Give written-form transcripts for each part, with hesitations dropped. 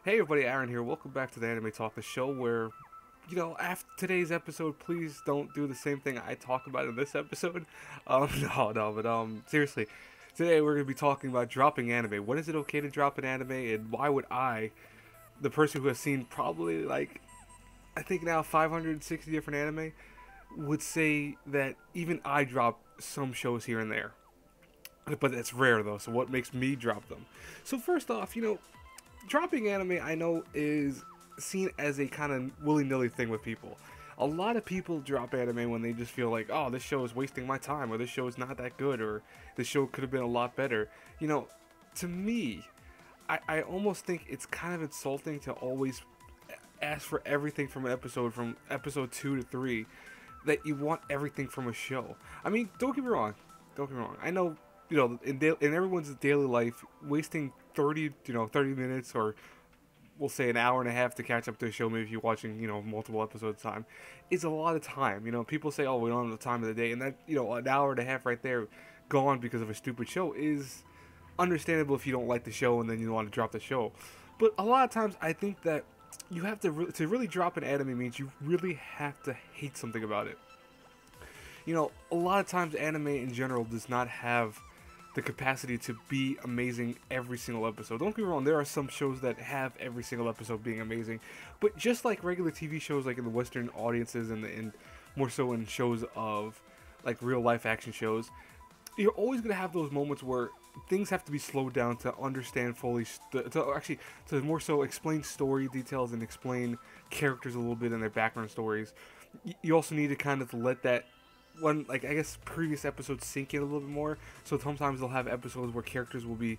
Hey everybody, Aaron here. Welcome back to the Anime Talk, the show where, after today's episode, please don't do the same thing I talk about in this episode. No, but seriously, today we're going to be talking about dropping anime. When is it okay to drop an anime, and why would I, the person who has seen probably I think now 560 different anime, would say that even I drop some shows here and there. But it's rare though, so what makes me drop them? So first off, dropping anime I know is seen as a kind of willy-nilly thing with people. A lot of people drop anime when they just feel like, oh, this show is wasting my time, or this show is not that good, or this show could have been a lot better. To me, I almost think it's kind of insulting to always ask for everything from episode 2 to 3, that you want everything from a show. I mean, don't get me wrong. I know, in everyone's daily life, wasting 30 minutes, or we'll say an hour and a half to catch up to a show, maybe if you're watching, multiple episodes at a time, is a lot of time. People say, oh, we don't have the time of the day, and that, an hour and a half right there gone because of a stupid show is understandable if you don't like the show and then you want to drop the show. But a lot of times I think that you have to really drop an anime means you really have to hate something about it. A lot of times anime in general does not have the capacity to be amazing every single episode. Don't get me wrong, there are some shows that have every single episode being amazing, but just like regular TV shows, like in the Western audiences and more so in shows of like real life action shows, you're always going to have those moments where things have to be slowed down to understand fully, to more so explain story details and explain characters a little bit and their background stories. You also need to kind of let that one, I guess, previous episodes sink in a little bit more. So sometimes they'll have episodes where characters will be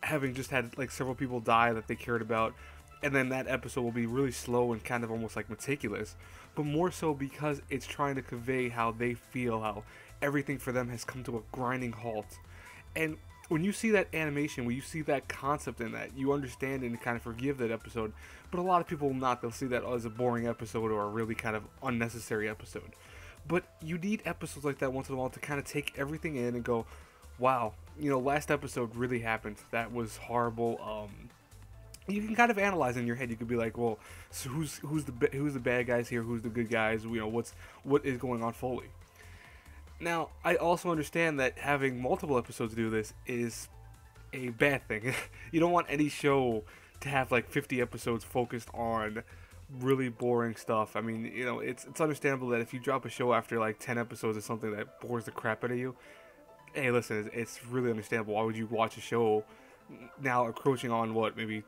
having just had several people die that they cared about, and then that episode will be really slow and kind of almost meticulous, but more so because it's trying to convey how they feel, how everything for them has come to a grinding halt. And when you see that animation, when you see that concept in that, you understand and kind of forgive that episode. But a lot of people will not. They'll see that as a boring episode or a really kind of unnecessary episode. But you need episodes like that once in a while to kind of take everything in and go, wow, last episode really happened. That was horrible. You can kind of analyze in your head. You could be like, well, so who's the bad guys here? Who's the good guys? What is going on fully? Now, I also understand that having multiple episodes do this is a bad thing. You don't want any show to have 50 episodes focused on really boring stuff. I mean, it's understandable that if you drop a show after 10 episodes of something that bores the crap out of you, hey, listen, it's really understandable. Why would you watch a show now encroaching on maybe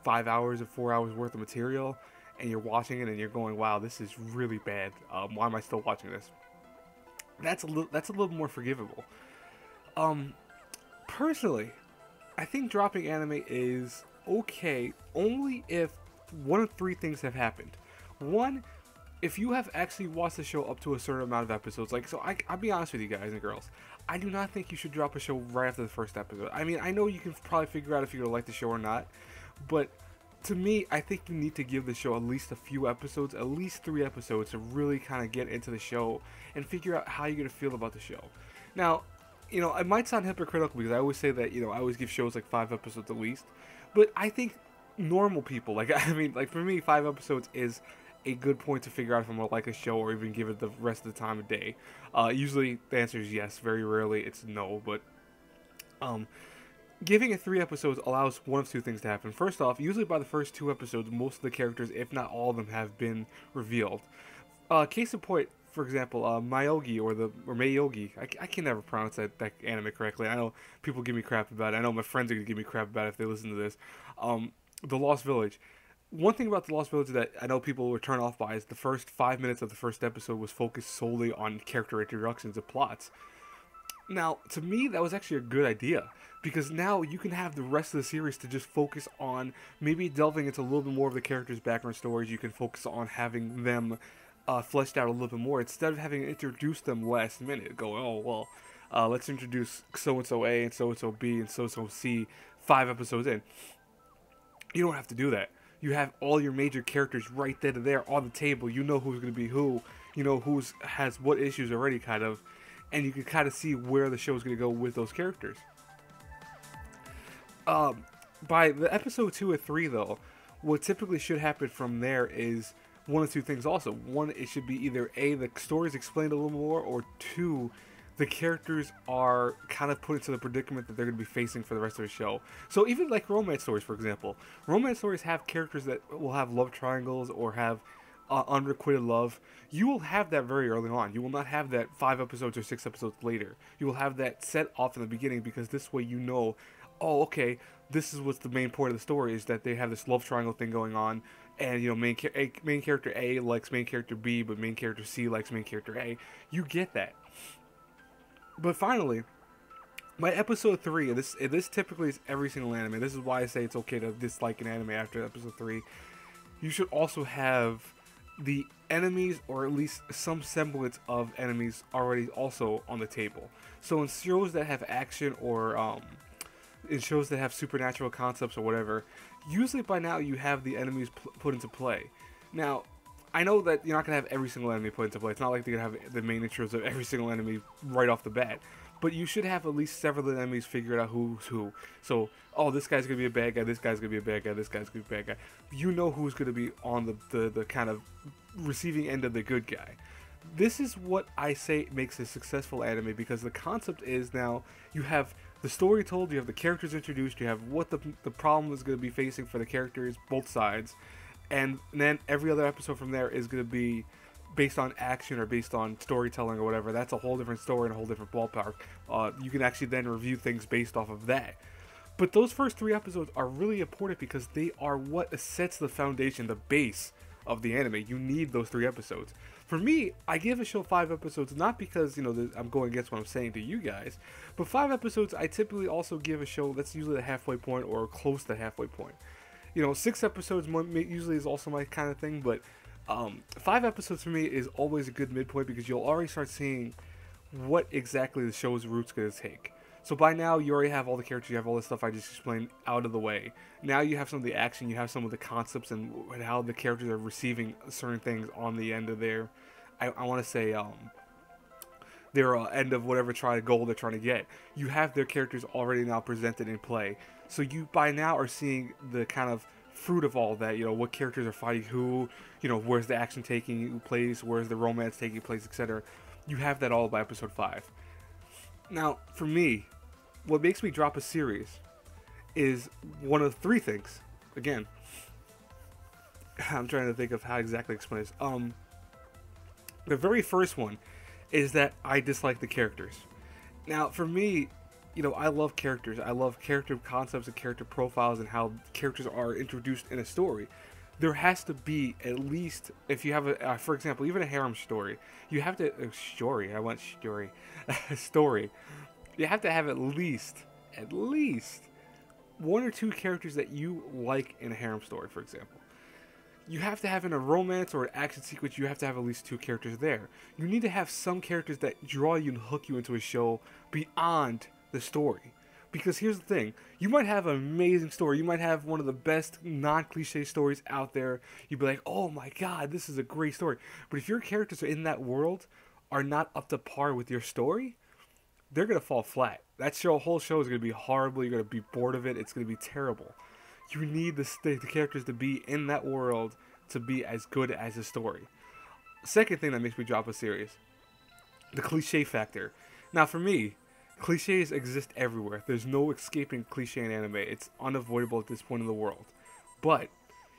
5 hours or 4 hours worth of material, and you're watching it and you're going, wow, this is really bad. Why am I still watching this? That's a little more forgivable. Personally, I think dropping anime is okay only if one of three things have happened. One, if you have actually watched the show up to a certain amount of episodes, I'll be honest with you guys and girls, I do not think you should drop a show right after the first episode. I mean, I know you can probably figure out if you're gonna like the show or not, but to me, I think you need to give the show at least a few episodes, at least 3 episodes, to really kind of get into the show and figure out how you're gonna feel about the show. Now, it might sound hypocritical because I always say that, I always give shows 5 episodes at least, but I think normal people, for me, 5 episodes is a good point to figure out if I'm gonna like a show or even give it the rest of the time of day. Usually the answer is yes. Very rarely it's no, but giving it 3 episodes allows one of two things to happen. First off, usually by the first 2 episodes, most of the characters, if not all of them, have been revealed. Case in point, for example, Mayogi or Mayogi. I can never pronounce that anime correctly. I know people give me crap about it. I know my friends are gonna give me crap about it if they listen to this. The Lost Village. One thing about The Lost Village that I know people were turned off by is the first 5 minutes of the first episode was focused solely on character introductions and plots. Now, to me, that was actually a good idea, because now you can have the rest of the series to just focus on maybe delving into a little bit more of the characters' background stories. You can focus on having them fleshed out a little bit more instead of having introduced them last minute. Go, oh, well, let's introduce so-and-so A and so-and-so B and so-and-so C 5 episodes in. You don't have to do that. You have all your major characters right there on the table. You know who's going to be who. You know who has what issues already, kind of. And you can kind of see where the show is going to go with those characters. By the episode 2 or 3, though, what typically should happen from there is one of two things also. One, it should be either A, the story is explained a little more, or two, the characters are kind of put into the predicament that they're going to be facing for the rest of the show. So even like romance stories, for example, romance stories have characters that will have love triangles or have unrequited love. You will have that very early on. You will not have that 5 episodes or 6 episodes later. You will have that set off in the beginning, because this way you know, oh, okay, this is what's the main point of the story, is that they have this love triangle thing going on, and you know, main character A likes main character B, but main character C likes main character A. You get that. But finally, by episode 3, and this typically is every single anime. This is why I say it's okay to dislike an anime after episode 3. You should also have the enemies, or at least some semblance of enemies, already also on the table. So in shows that have action, or in shows that have supernatural concepts or whatever, usually by now you have the enemies put into play. Now, I know that you're not going to have every single enemy put into play. It's not like they're going to have the main intros of every single enemy right off the bat. But you should have at least several of the enemies figured out who's who. So, oh, this guy's going to be a bad guy, this guy's going to be a bad guy, this guy's going to be a bad guy. You know who's going to be on the kind of receiving end of the good guy. This is what I say makes a successful anime, because the concept is now you have the story told, you have the characters introduced, you have what the problem is going to be facing for the characters, both sides. And then every other episode from there is going to be based on action or based on storytelling or whatever. That's a whole different story and a whole different ballpark. You can actually then review things based off of that. But those first 3 episodes are really important, because they are what sets the foundation, the base of the anime. You need those 3 episodes. For me, I give a show 5 episodes, not because, you know, I'm going against what I'm saying to you guys, but 5 episodes, I typically also give a show that's usually the halfway point or close to the halfway point. You know, 6 episodes usually is also my kind of thing, but 5 episodes for me is always a good midpoint, because you'll already start seeing what exactly the show's root's going to take. So by now, you already have all the characters, you have all the stuff I just explained out of the way. Now you have some of the action, you have some of the concepts, and how the characters are receiving certain things on the end of their, I want to say, their end of whatever goal they're trying to get. You have their characters already now presented in play. So you by now are seeing the kind of fruit of all that, you know, what characters are fighting who, you know, where's the action taking place, where's the romance taking place, etc. You have that all by episode 5. Now, for me, what makes me drop a series is one of 3 things. Again, I'm trying to think of how exactly to explain this. The very first one is that I dislike the characters. Now, for me, you know, I love characters. I love character concepts and character profiles and how characters are introduced in a story. There has to be at least, if you have a, for example, even a harem story, you have to, story, story. You have to have at least 1 or 2 characters that you like in a harem story, for example. You have to have in a romance or an action sequence, you have to have at least 2 characters there. You need to have some characters that draw you and hook you into a show beyond the story. Because here's the thing, you might have an amazing story, you might have one of the best non-cliche stories out there, you'd be like, oh my god, this is a great story. But if your characters in that world are not up to par with your story, they're going to fall flat. That whole show is going to be horrible, you're going to be bored of it, it's going to be terrible. You need the characters to be in that world to be as good as the story. Second thing that makes me drop a series, the cliche factor. Now for me, cliches exist everywhere. There's no escaping cliche in anime. It's unavoidable at this point in the world. But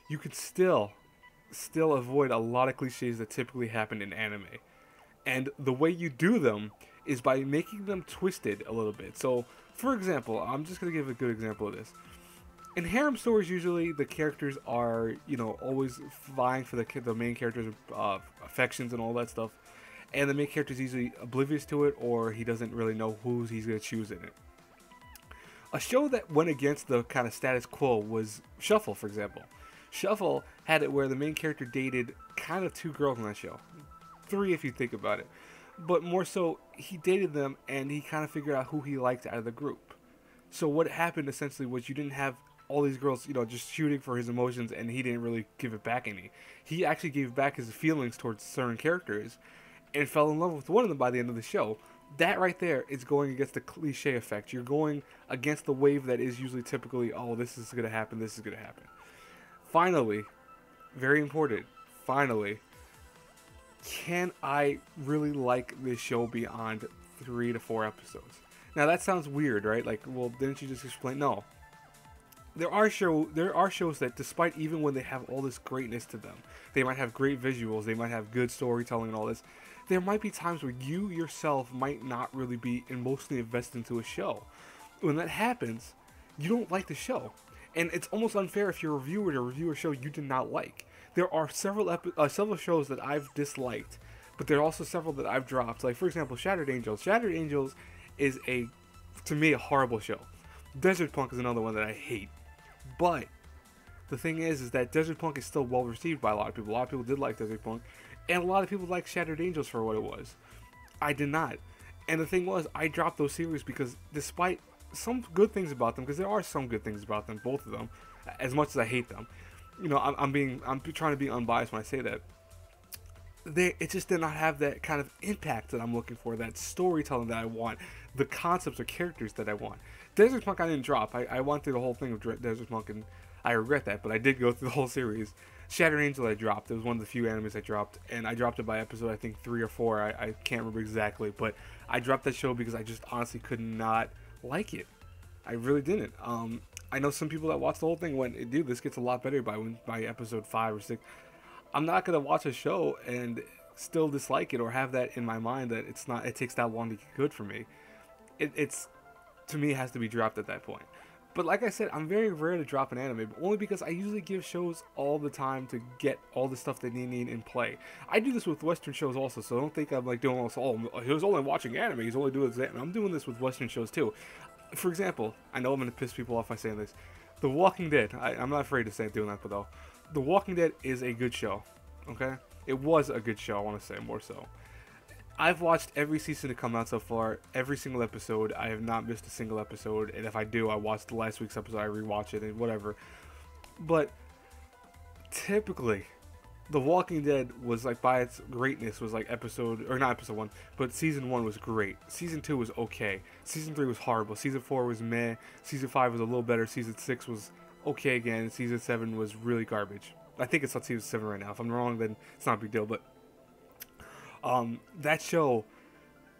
you could still avoid a lot of cliches that typically happen in anime. And the way you do them is by making them twisted a little bit. So, for example, I'm just going to give a good example of this. In harem stories, usually the characters are, you know, always vying for the main character's affections and all that stuff. And the main character is usually oblivious to it, or he doesn't really know who he's going to choose in it. A show that went against the kind of status quo was Shuffle, for example. Shuffle had it where the main character dated kind of 2 girls on that show. 3 if you think about it. But more so, he dated them and he kind of figured out who he liked out of the group. So what happened essentially was you didn't have all these girls, you know, just shooting for his emotions, and he didn't really give it back any. He actually gave back his feelings towards certain characters and fell in love with one of them by the end of the show. That right there is going against the cliche effect. You're going against the wave that is usually typically, oh, this is going to happen, this is going to happen. finally, very important, finally, can I really like this show beyond 3 to 4 episodes? Now that sounds weird, right? Like, well, didn't you just explain? No. There are shows that, despite even when they have all this greatness to them, they might have great visuals, they might have good storytelling and all this. There might be times where you yourself might not really be emotionally invested into a show. When that happens, you don't like the show, and it's almost unfair if you're a reviewer to review a show you did not like. There are several shows that I've disliked, but there are also several that I've dropped. Like, for example, Shattered Angels. Shattered Angels is to me, a horrible show. Desert Punk is another one that I hate. But the thing is that Desert Punk is still well received by a lot of people. A lot of people did like Desert Punk, and a lot of people liked Shattered Angels for what it was. I did not. And the thing was, I dropped those series because despite some good things about them, because there are some good things about them, both of them, as much as I hate them, you know, I'm trying to be unbiased when I say that. It just did not have that kind of impact that I'm looking for, that storytelling that I want, the concepts or characters that I want. Desert Punk I didn't drop. I went through the whole thing of Desert Punk, and I regret that, but I did go through the whole series. Shattered Angel I dropped. It was one of the few animes I dropped, and I dropped it by episode, I think, 3 or 4. I can't remember exactly, but I dropped that show because I just honestly could not like it. I really didn't. I know some people that watched the whole thing went, dude, this gets a lot better by episode 5 or 6. I'm not gonna watch a show and still dislike it or have that in my mind that it takes that long to get good for me. It's to me, it has to be dropped at that point. But like I said, I'm very rare to drop an anime, but only because I usually give shows all the time to get all the stuff they need in play. I do this with Western shows also, so don't think I'm like doing all this, oh, he was only watching anime, he's only doing this. I'm doing this with Western shows too. For example, I know I'm going to piss people off by saying this. The Walking Dead, I'm not afraid to say doing that, but though. The Walking Dead is a good show, okay? It was a good show, I want to say, more so. I've watched every season to come out so far, every single episode. I have not missed a single episode, and if I do, I watch the last week's episode, I rewatch it, and whatever. But, typically, The Walking Dead was, like, by its greatness, was, like, not episode 1, but season 1 was great. Season 2 was okay. Season 3 was horrible. Season 4 was meh. Season 5 was a little better. Season 6 was okay again. Season 7 was really garbage. I think it's on season 7 right now. If I'm wrong, then it's not a big deal, but that show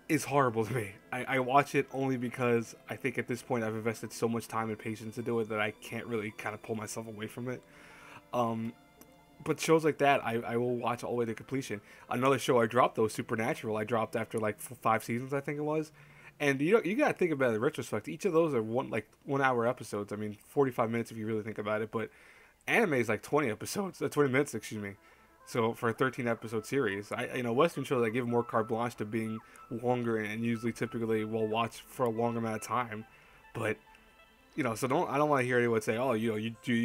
is horrible to me. I watch it only because I think at this point I've invested so much time and patience to do it that I can't really kind of pull myself away from it. But shows like that, I will watch all the way to completion. Another show I dropped, though, Supernatural. I dropped after like 5 seasons, I think it was. And you gotta think about it in retrospect. Each of those are 1 hour episodes. I mean, 45 minutes if you really think about it. But anime is like 20 episodes, 20 minutes, excuse me. So for a 13 episode series, Western shows I give more carte blanche to being longer and usually typically will watch for a long amount of time. But so I don't want to hear anyone say, oh, you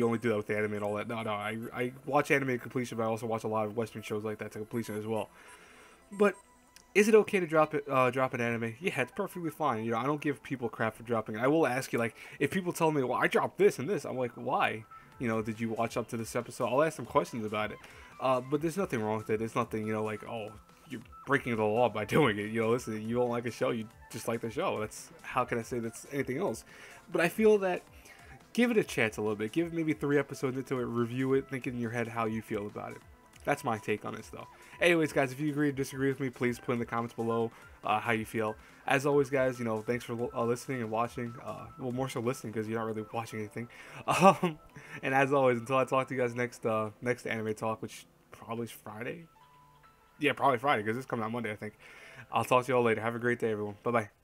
only do that with the anime and all that. No, I watch anime to completion, but I also watch a lot of Western shows like that to completion as well. But is it okay to drop an anime? Yeah, it's perfectly fine. I don't give people crap for dropping it. I will ask you, like, if people tell me, well, I dropped this and this, I'm like, why? Did you watch up to this episode? I'll ask them questions about it. But there's nothing wrong with it. There's nothing, like, oh, you're breaking the law by doing it. Listen, you don't like a show, you just like the show. How can I say that's anything else? But I feel that give it a chance a little bit. Give it maybe 3 episodes into it, review it, think in your head how you feel about it. That's my take on this, though. Anyways, guys, if you agree or disagree with me, please put in the comments below how you feel. As always, guys, thanks for listening and watching. Well, more so listening because you're not really watching anything. And as always, until I talk to you guys next anime talk, which probably is Friday. Yeah, probably Friday because it's coming out Monday, I think. I'll talk to you all later. Have a great day, everyone. Bye-bye.